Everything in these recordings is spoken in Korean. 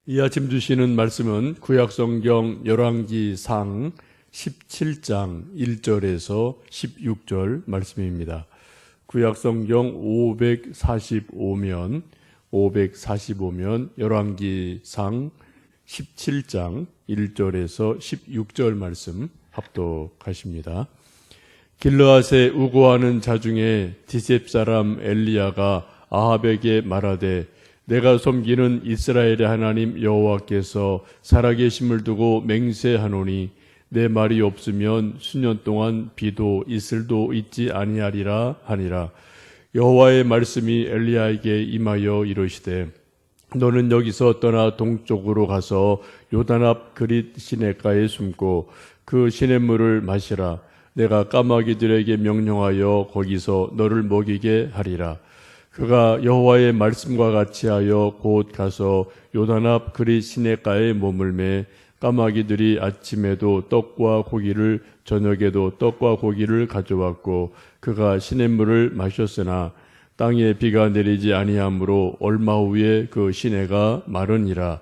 이 아침 주시는 말씀은 구약성경 열왕기상 17장 1절에서 16절 말씀입니다. 구약성경 545면 열왕기상 17장 1절에서 16절 말씀 합독하십니다. 길르앗에 우고하는 자 중에 디셉 사람 엘리야가 아합에게 말하되 내가 섬기는 이스라엘의 하나님 여호와께서 살아계심을 두고 맹세하노니 내 말이 없으면 수년 동안 비도 이슬도 있지 아니하리라 하니라. 여호와의 말씀이 엘리야에게 임하여 이르시되 너는 여기서 떠나 동쪽으로 가서 요단 앞 그릿 시냇가에 숨고 그 시냇물을 마시라. 내가 까마귀들에게 명령하여 거기서 너를 먹이게 하리라. 그가 여호와의 말씀과 같이 하여 곧 가서 요단 앞 그릿 시냇가에 머물매 까마귀들이 아침에도 떡과 고기를 저녁에도 떡과 고기를 가져왔고 그가 시냇물을 마셨으나 땅에 비가 내리지 아니하므로 얼마 후에 그 시내가 마르니라.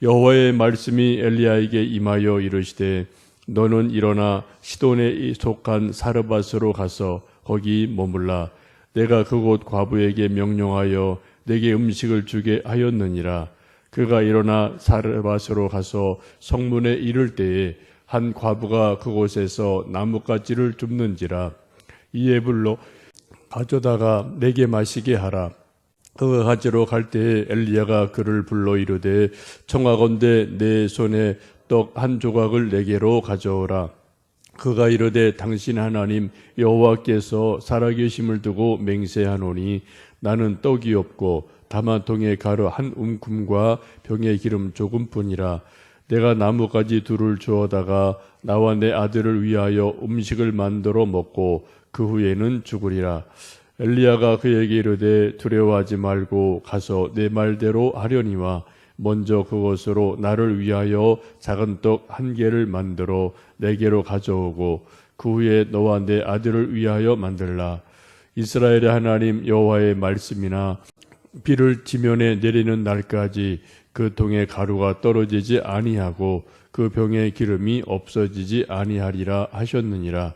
여호와의 말씀이 엘리야에게 임하여 이르시되 너는 일어나 시돈에 속한 사르밧으로 가서 거기 머물라. 내가 그곳 과부에게 명령하여 내게 음식을 주게 하였느니라. 그가 일어나 사르밧으로 가서 성문에 이를 때에 한 과부가 그곳에서 나뭇가지를 줍는지라. 이에 불러 가져다가 내게 마시게 하라. 그가 가지러 갈 때에 엘리야가 그를 불러 이르되 청하건대 내 손에 떡 한 조각을 내게로 가져오라. 그가 이르되 당신 하나님 여호와께서 살아계심을 두고 맹세하노니 나는 떡이 없고 다만 통에 가루 한 움큼과 병에 기름 조금뿐이라. 내가 나뭇가지 둘을 주어다가 나와 내 아들을 위하여 음식을 만들어 먹고 그 후에는 죽으리라. 엘리야가 그에게 이르되 두려워하지 말고 가서 내 말대로 하려니와 먼저 그것으로 나를 위하여 작은 떡 한 개를 만들어 내게로 가져오고 그 후에 너와 내 아들을 위하여 만들라. 이스라엘의 하나님 여호와의 말씀이나 비를 지면에 내리는 날까지 그 통에 가루가 떨어지지 아니하고 그 병에 기름이 없어지지 아니하리라 하셨느니라.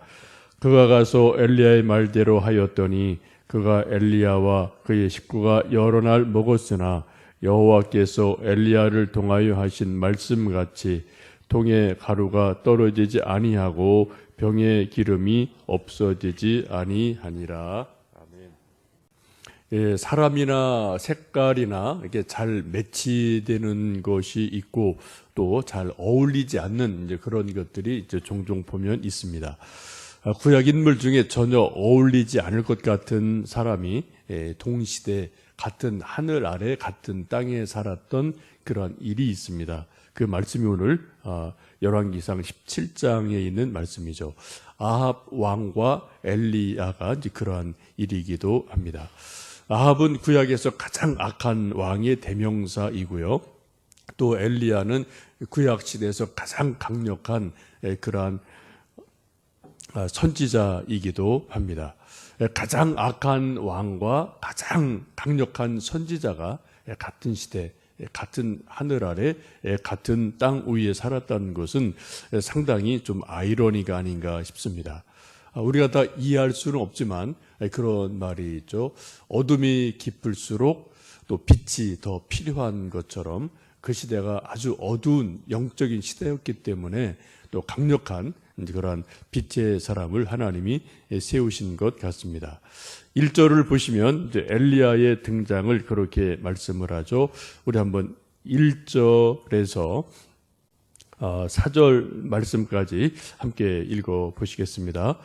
그가 가서 엘리야의 말대로 하였더니 그가 엘리야와 그의 식구가 여러 날 먹었으나 여호와께서 엘리야를 통하여 하신 말씀같이 통에 가루가 떨어지지 아니하고 병에 기름이 없어지지 아니하니라. 아멘. 예, 사람이나 색깔이나 이렇게 잘 매치되는 것이 있고 또 잘 어울리지 않는 이제 그런 것들이 이제 종종 보면 있습니다. 구약 인물 중에 전혀 어울리지 않을 것 같은 사람이 동시대 같은 하늘 아래 같은 땅에 살았던 그러한 일이 있습니다. 그 말씀이 오늘 열왕기상 17장에 있는 말씀이죠. 아합 왕과 엘리야가 이제 그러한 일이기도 합니다. 아합은 구약에서 가장 악한 왕의 대명사이고요. 또 엘리야는 구약 시대에서 가장 강력한 그러한 선지자이기도 합니다. 가장 악한 왕과 가장 강력한 선지자가 같은 시대, 같은 하늘 아래, 같은 땅 위에 살았다는 것은 상당히 좀 아이러니가 아닌가 싶습니다. 우리가 다 이해할 수는 없지만 그런 말이 있죠. 어둠이 깊을수록 또 빛이 더 필요한 것처럼 그 시대가 아주 어두운 영적인 시대였기 때문에 또 강력한 그러한 빛의 사람을 하나님이 세우신 것 같습니다. 1절을 보시면 이제 엘리야의 등장을 그렇게 말씀을 하죠. 우리 한번 1절에서 4절 말씀까지 함께 읽어 보시겠습니다.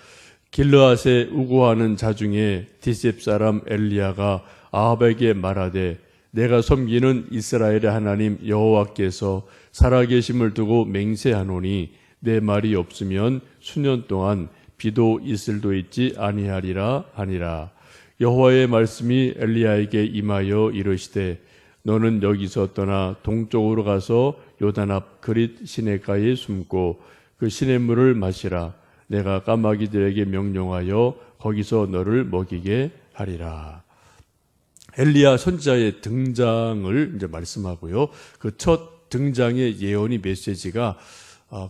길르앗에 우고하는 자 중에 디셉 사람 엘리야가 아합에게 말하되 내가 섬기는 이스라엘의 하나님 여호와께서 살아계심을 두고 맹세하노니 내 말이 없으면 수년 동안 비도 이슬도 있지 아니하리라 하니라. 여호와의 말씀이 엘리야에게 임하여 이르시되 너는 여기서 떠나 동쪽으로 가서 요단 앞 그릿 시냇가에 숨고 그 시냇물을 마시라. 내가 까마귀들에게 명령하여 거기서 너를 먹이게 하리라. 엘리야 선지자의 등장을 이제 말씀하고요. 그 첫 첫 등장의 예언이 메시지가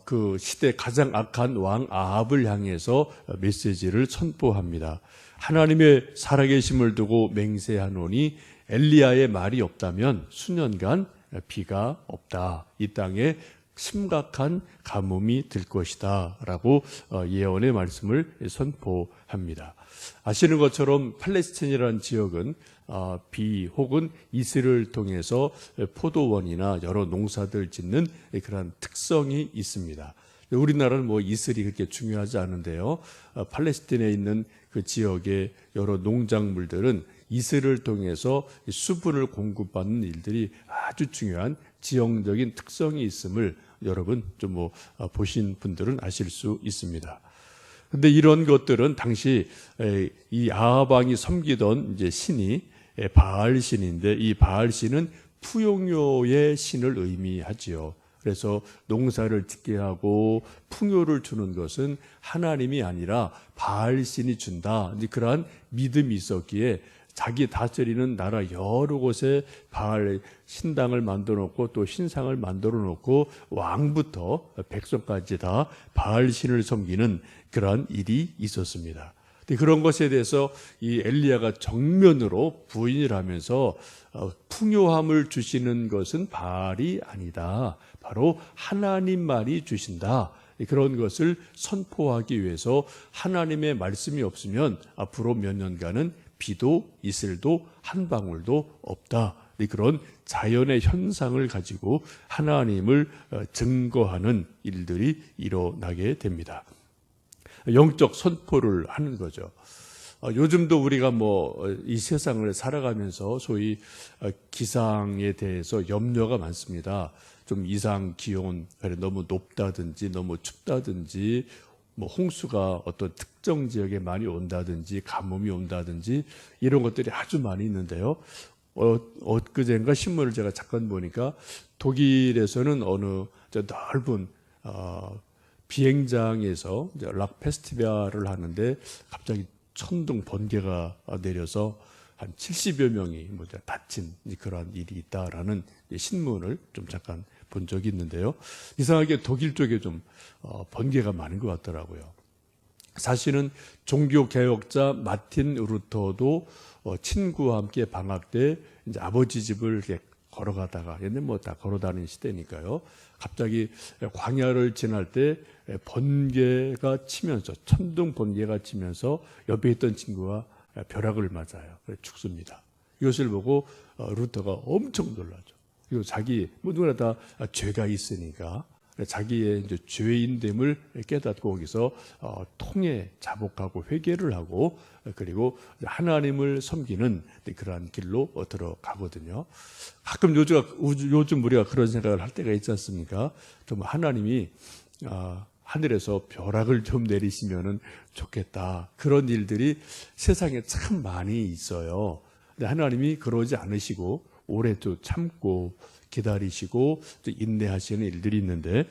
그 시대 가장 악한 왕 아합을 향해서 메시지를 선포합니다. 하나님의 살아계심을 두고 맹세하노니 엘리야의 말이 없다면 수년간 비가 없다. 이 땅에 심각한 가뭄이 들 것이다 라고 예언의 말씀을 선포합니다. 아시는 것처럼 팔레스틴이라는 지역은 비 혹은 이슬을 통해서 포도원이나 여러 농사들 짓는 그런 특성이 있습니다. 우리나라는 뭐 이슬이 그렇게 중요하지 않은데요. 팔레스틴에 있는 그 지역의 여러 농작물들은 이슬을 통해서 수분을 공급받는 일들이 아주 중요한 지형적인 특성이 있음을 여러분 좀 보신 분들은 아실 수 있습니다. 근데 이런 것들은 당시 이 아합 왕이 섬기던 이제 신이 바알 신인데, 이 바알 신은 풍요의 신을 의미하지요. 그래서 농사를 짓게 하고 풍요를 주는 것은 하나님이 아니라 바알 신이 준다. 그러한 믿음이 있었기에 자기 다스리는 나라 여러 곳에 바알 신당을 만들어 놓고 또 신상을 만들어 놓고 왕부터 백성까지 다 바알 신을 섬기는 그러한 일이 있었습니다. 그런 것에 대해서 이 엘리야가 정면으로 부인을 하면서 풍요함을 주시는 것은 바알이 아니다. 바로 하나님만이 주신다. 그런 것을 선포하기 위해서 하나님의 말씀이 없으면 앞으로 몇 년간은 비도 이슬도 한 방울도 없다. 그런 자연의 현상을 가지고 하나님을 증거하는 일들이 일어나게 됩니다. 영적 선포를 하는 거죠. 요즘도 우리가 이 세상을 살아가면서 소위 기상에 대해서 염려가 많습니다. 좀 이상 기온, 너무 높다든지 너무 춥다든지 홍수가 어떤 특정 지역에 많이 온다든지 가뭄이 온다든지 이런 것들이 아주 많이 있는데요. 엊그젠가 신문을 제가 잠깐 보니까 독일에서는 어느 넓은 비행장에서 락 페스티벌을 하는데 갑자기 천둥 번개가 내려서 한 70여 명이 다친 그런 일이 있다라는 신문을 좀 잠깐 본 적이 있는데요. 이상하게 독일 쪽에 좀 번개가 많은 것 같더라고요. 사실은 종교개혁자 마틴 루터도 친구와 함께 방학 때 이제 아버지 집을 이렇게 걸어가다가, 옛날 다 걸어다니는 시대니까요. 갑자기 광야를 지날 때 번개가 치면서, 천둥 번개가 치면서 옆에 있던 친구가 벼락을 맞아요. 죽습니다. 이것을 보고 루터가 엄청 놀라죠. 그리고 자기 누구나 다 죄가 있으니까 자기의 이제 죄인됨을 깨닫고 거기서 통해 자복하고 회개를 하고 그리고 하나님을 섬기는 그러한 길로 들어가거든요. 가끔 요즘 우리가 그런 생각을 할 때가 있지 않습니까? 좀 하나님이 하늘에서 벼락을 좀 내리시면은 좋겠다. 그런 일들이 세상에 참 많이 있어요. 근데 하나님이 그러지 않으시고 오래 또 참고 기다리시고 또 인내하시는 일들이 있는데,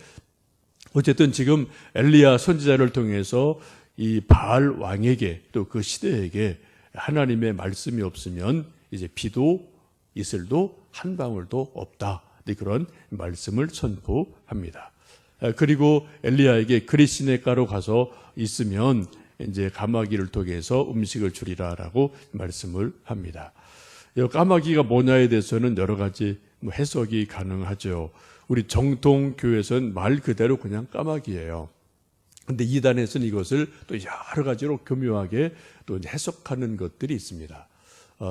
어쨌든 지금 엘리야 선지자를 통해서 이 바알 왕에게 또 그 시대에게 하나님의 말씀이 없으면 이제 비도 이슬도 한 방울도 없다. 그런 말씀을 선포합니다. 그리고 엘리야에게 그리시네가로 가서 있으면 이제 까마귀를 통해서 음식을 주리라라고 말씀을 합니다. 이 까마귀가 뭐냐에 대해서는 여러 가지 해석이 가능하죠. 우리 정통 교회에서는 말 그대로 그냥 까마귀예요. 근데 이단에서는 이것을 또 여러 가지로 교묘하게 또 해석하는 것들이 있습니다.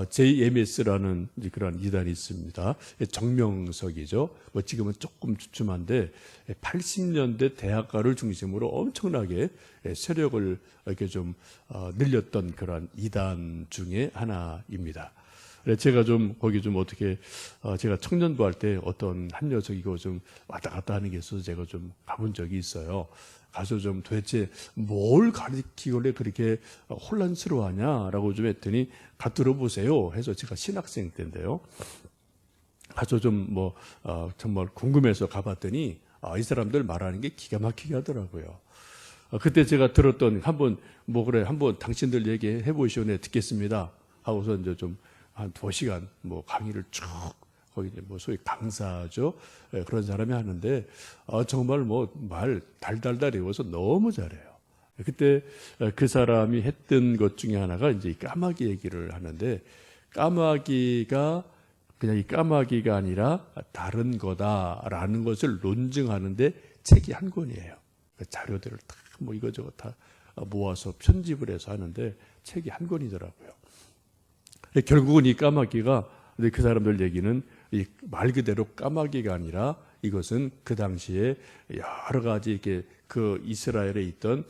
JMS라는 그런 이단이 있습니다. 정명석이죠. 지금은 조금 주춤한데 80년대 대학가를 중심으로 엄청나게 세력을 이렇게 좀 늘렸던 그런 이단 중에 하나입니다. 제가 좀 거기 좀 어떻게 제가 청년부 할 때 어떤 한 녀석이 이거 좀 왔다 갔다 하는 게 있어서 제가 좀 가본 적이 있어요. 가서 좀 도대체 뭘 가르치길래 그렇게 혼란스러워하냐라고 좀 했더니 가 들어보세요 해서 제가 신학생 때인데요. 가서 좀 정말 궁금해서 가봤더니 이 사람들 말하는 게 기가 막히게 하더라고요. 그때 제가 들었던 한번 한번 당신들 얘기해 보시오. 네, 듣겠습니다. 하고서 이제 좀 한 2시간 강의를 쭉 거기 이제 뭐 소위 강사죠. 예, 그런 사람이 하는데 정말 뭐 말 달달달 외워서 너무 잘해요. 그때 그 사람이 했던 것 중에 하나가 이제 이 까마귀 얘기를 하는데, 까마귀가 그냥 이 까마귀가 아니라 다른 거다라는 것을 논증하는데 책이 한 권이에요. 그 자료들을 다 뭐 이거저거 다 모아서 편집을 해서 하는데 책이 한 권이더라고요. 결국은 이 까마귀가, 그 사람들 얘기는 이 말 그대로 까마귀가 아니라 이것은 그 당시에 여러 가지 이렇게 그 이스라엘에 있던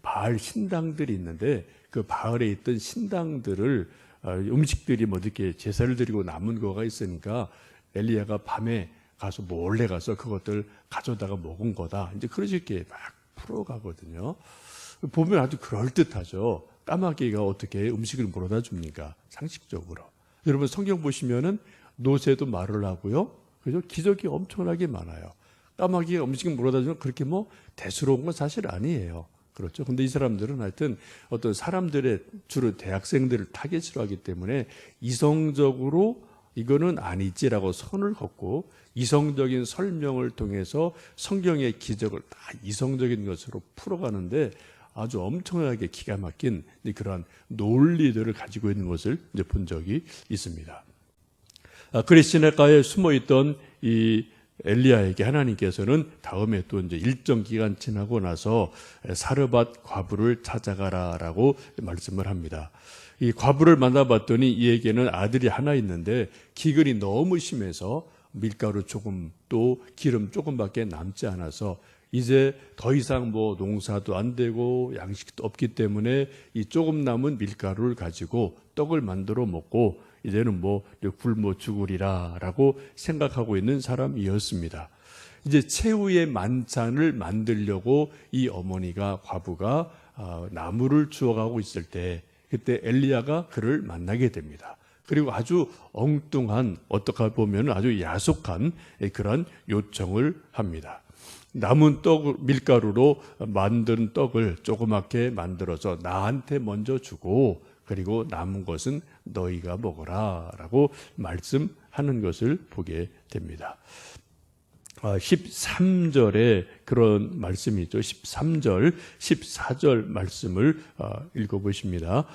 바알 신당들이 있는데, 그 바알에 있던 신당들을 음식들이 뭐 이렇게 제사를 드리고 남은 거가 있으니까 엘리야가 밤에 가서 몰래 가서 그것들 가져다가 먹은 거다. 이제 그렇게 막 풀어가거든요. 보면 아주 그럴듯하죠. 까마귀가 어떻게 음식을 물어다 줍니까? 상식적으로. 여러분 성경 보시면은 노새도 말을 하고요. 그죠? 기적이 엄청나게 많아요. 까마귀가 음식을 물어다 주면 그렇게 뭐 대수로운 건 사실 아니에요. 그렇죠. 근데 이 사람들은 하여튼 어떤 사람들의, 주로 대학생들을 타겟으로 하기 때문에 이성적으로 이거는 아니지라고 선을 긋고 이성적인 설명을 통해서 성경의 기적을 다 이성적인 것으로 풀어가는데 아주 엄청나게 기가 막힌 그런 논리들을 가지고 있는 것을 이제 본 적이 있습니다. 그리스네가에 숨어있던 이 엘리야에게 하나님께서는 다음에 또 이제 일정 기간 지나고 나서 사르밧 과부를 찾아가라라고 말씀을 합니다. 이 과부를 만나봤더니 이에게는 아들이 하나 있는데 기근이 너무 심해서 밀가루 조금 또 기름 조금밖에 남지 않아서 이제 더 이상 뭐 농사도 안 되고 양식도 없기 때문에 이 조금 남은 밀가루를 가지고 떡을 만들어 먹고 이제는 뭐 굶어 죽으리라라고 생각하고 있는 사람이었습니다. 이제 최후의 만찬을 만들려고 이 어머니가, 과부가 나무를 주워가고 있을 때 그때 엘리야가 그를 만나게 됩니다. 그리고 아주 엉뚱한, 어떻게 보면 아주 야속한 그런 요청을 합니다. 남은 떡, 밀가루로 만든 떡을 조그맣게 만들어서 나한테 먼저 주고 그리고 남은 것은 너희가 먹어라 라고 말씀하는 것을 보게 됩니다. 13절에 그런 말씀이 있죠. 13절, 14절 말씀을 읽어보십니다.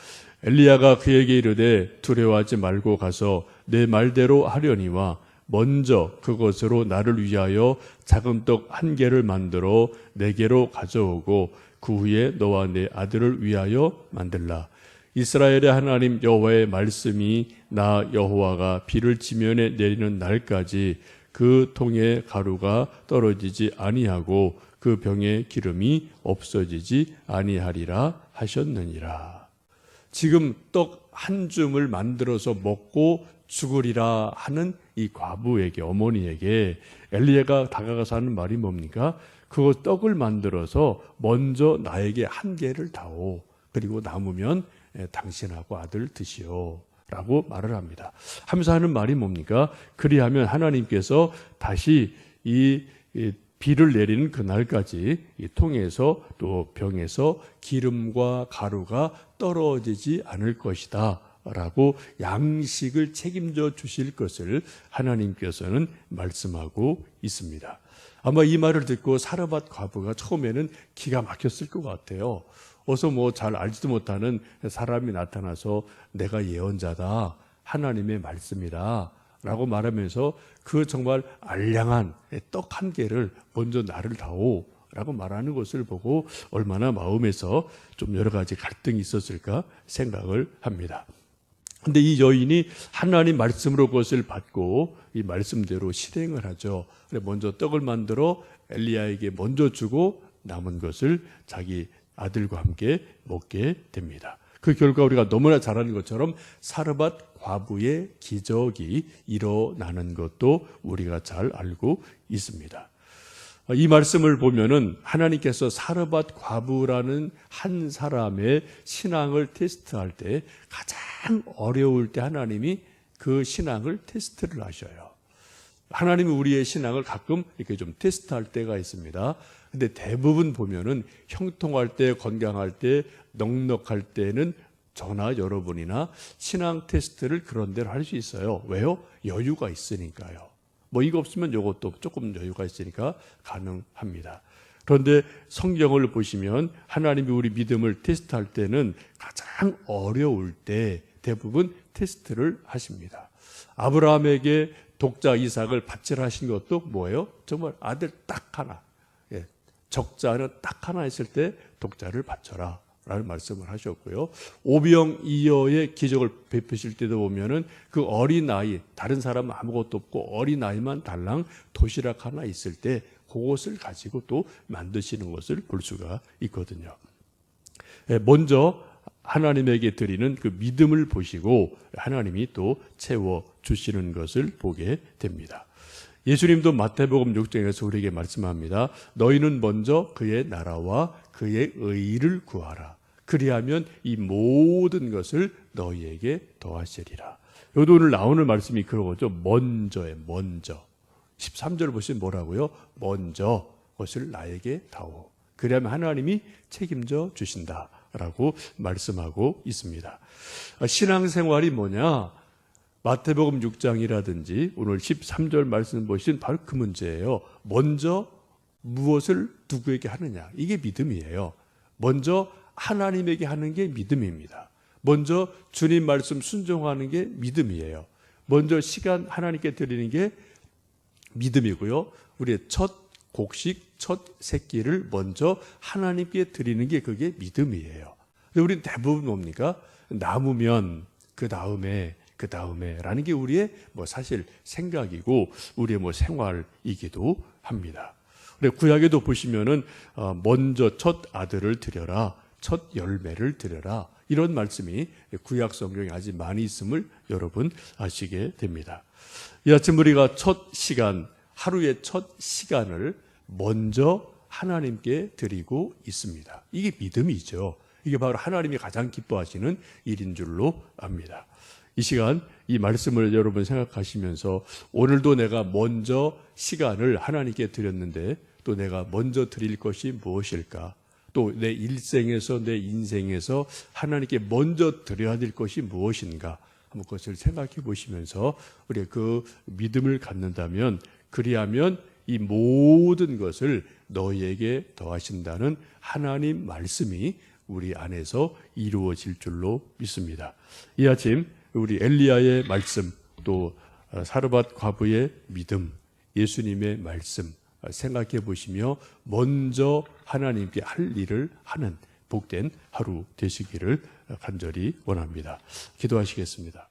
엘리야가 그에게 이르되 두려워하지 말고 가서 내 말대로 하려니와 먼저 그것으로 나를 위하여 작은 떡 1개를 만들어 내게로 가져오고 그 후에 너와 내 아들을 위하여 만들라. 이스라엘의 하나님 여호와의 말씀이 나 여호와가 비를 지면에 내리는 날까지 그 통에 가루가 떨어지지 아니하고 그 병에 기름이 없어지지 아니하리라 하셨느니라. 지금 떡 한 줌을 만들어서 먹고 죽으리라 하는 이 과부에게, 어머니에게 엘리야가 다가가서 하는 말이 뭡니까? 그 떡을 만들어서 먼저 나에게 1개를 다오. 그리고 남으면 당신하고 아들 드시오 라고 말을 합니다. 하면서 하는 말이 뭡니까? 그리하면 하나님께서 다시 이 비를 내리는 그날까지 이 통에서 또 병에서 기름과 가루가 떨어지지 않을 것이다 라고 양식을 책임져 주실 것을 하나님께서는 말씀하고 있습니다. 아마 이 말을 듣고 사르밧 과부가 처음에는 기가 막혔을 것 같아요. 어서 뭐 잘 알지도 못하는 사람이 나타나서 내가 예언자다, 하나님의 말씀이다 라고 말하면서 그 정말 알량한 떡 1개를 먼저 나를 다오 라고 말하는 것을 보고 얼마나 마음에서 좀 여러 가지 갈등이 있었을까 생각을 합니다. 근데 이 여인이 하나님 말씀으로 그것을 받고 이 말씀대로 실행을 하죠. 먼저 떡을 만들어 엘리야에게 먼저 주고 남은 것을 자기 아들과 함께 먹게 됩니다. 그 결과 우리가 너무나 잘 아는 것처럼 사르밧 과부의 기적이 일어나는 것도 우리가 잘 알고 있습니다. 이 말씀을 보면은 하나님께서 사르밧 과부라는 한 사람의 신앙을 테스트할 때 가장 어려울 때 하나님이 그 신앙을 테스트를 하셔요. 하나님이 우리의 신앙을 가끔 이렇게 좀 테스트할 때가 있습니다. 근데 대부분 보면은 형통할 때, 건강할 때, 넉넉할 때는 저나 여러분이나 신앙 테스트를 그런 대로 할 수 있어요. 왜요? 여유가 있으니까요. 뭐 이거 없으면 이것도 조금 여유가 있으니까 가능합니다. 그런데 성경을 보시면 하나님이 우리 믿음을 테스트할 때는 가장 어려울 때 대부분 테스트를 하십니다. 아브라함에게 독자 이삭을 바치라 하신 것도 뭐예요? 정말 아들 딱 하나, 적자는 딱 하나 있을 때 독자를 바쳐라 라는 말씀을 하셨고요. 오병이어의 기적을 베푸실 때도 보면은 그 어린 아이, 다른 사람은 아무것도 없고 어린 아이만 달랑 도시락 하나 있을 때 그것을 가지고 또 만드시는 것을 볼 수가 있거든요. 먼저 하나님에게 드리는 그 믿음을 보시고 하나님이 또 채워 주시는 것을 보게 됩니다. 예수님도 마태복음 6장에서 우리에게 말씀합니다. 너희는 먼저 그의 나라와 그의 의를 구하라. 그리하면 이 모든 것을 너희에게 더하시리라. 여기도 오늘 나오는 말씀이 그런 거죠. 먼저에 먼저. 13절 보시면 뭐라고요? 먼저 것을 나에게 다오. 그리하면 하나님이 책임져 주신다라고 말씀하고 있습니다. 신앙생활이 뭐냐? 마태복음 6장이라든지 오늘 13절 말씀 보신 바로 그 문제예요. 먼저 무엇을 누구에게 하느냐. 이게 믿음이에요. 먼저 하나님에게 하는 게 믿음입니다. 먼저 주님 말씀 순종하는 게 믿음이에요. 먼저 시간 하나님께 드리는 게 믿음이고요. 우리의 첫 곡식, 첫 새끼를 먼저 하나님께 드리는 게 그게 믿음이에요. 근데 우리는 대부분 뭡니까? 남으면 그 다음에 라는 게 우리의 뭐 사실 생각이고 우리의 뭐 생활이기도 합니다. 구약에도 보시면은 먼저 첫 아들을 드려라, 첫 열매를 드려라 이런 말씀이 구약 성경에 아주 많이 있음을 여러분 아시게 됩니다. 이 아침 우리가 첫 시간, 하루의 첫 시간을 먼저 하나님께 드리고 있습니다. 이게 믿음이죠. 이게 바로 하나님이 가장 기뻐하시는 일인 줄로 압니다. 이 시간 이 말씀을 여러분 생각하시면서 오늘도 내가 먼저 시간을 하나님께 드렸는데 또 내가 먼저 드릴 것이 무엇일까? 또 내 일생에서 내 인생에서 하나님께 먼저 드려야 될 것이 무엇인가? 한번 그것을 생각해 보시면서 우리가 그 믿음을 갖는다면 그리하면 이 모든 것을 너희에게 더하신다는 하나님 말씀이 우리 안에서 이루어질 줄로 믿습니다. 이 아침 우리 엘리야의 말씀 또 사르밧 과부의 믿음 예수님의 말씀 생각해 보시며 먼저 하나님께 할 일을 하는 복된 하루 되시기를 간절히 원합니다. 기도하시겠습니다.